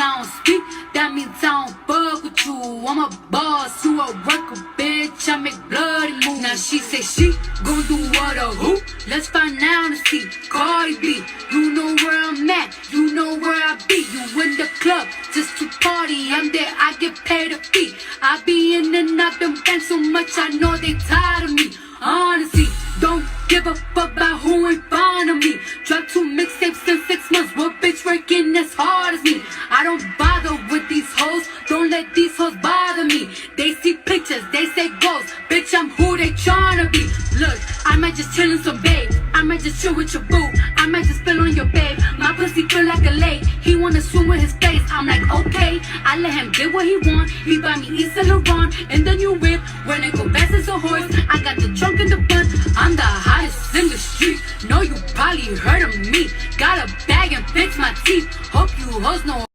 I don't speak, that means I don't fuck with you. I'm a boss, you a worker, bitch. I make bloody moves. Now she say she gon' do what or who? Let's find out and see. Cardi B, you know where I'm at, you know where I be. You in the club just to party. I'm there, I get paid a fee. I be in and out them banks so much, I know they tired of me. Honestly, don't give a fuck about who ain't fond of me. Dropped 2 mixtapes in 6 months. What bitch working as hard as me? I don't bother with these hoes. Don't let these hoes bother me. They see pictures, they say ghosts. Bitch, I'm who they tryna be. Look, I might just chill in some babe. I might just chill with your boo. I might just spill on your babe. My pussy feel like a lake. He wanna swim with his face. I'm like, okay. I let him get what he want. He buy me East Saint Laurent and the new whip. When it go fast as a horse, I got the trunk in the front. I'm the hottest in the street. Know you probably heard of me. Got a bag and fix my teeth. Hope you hoes know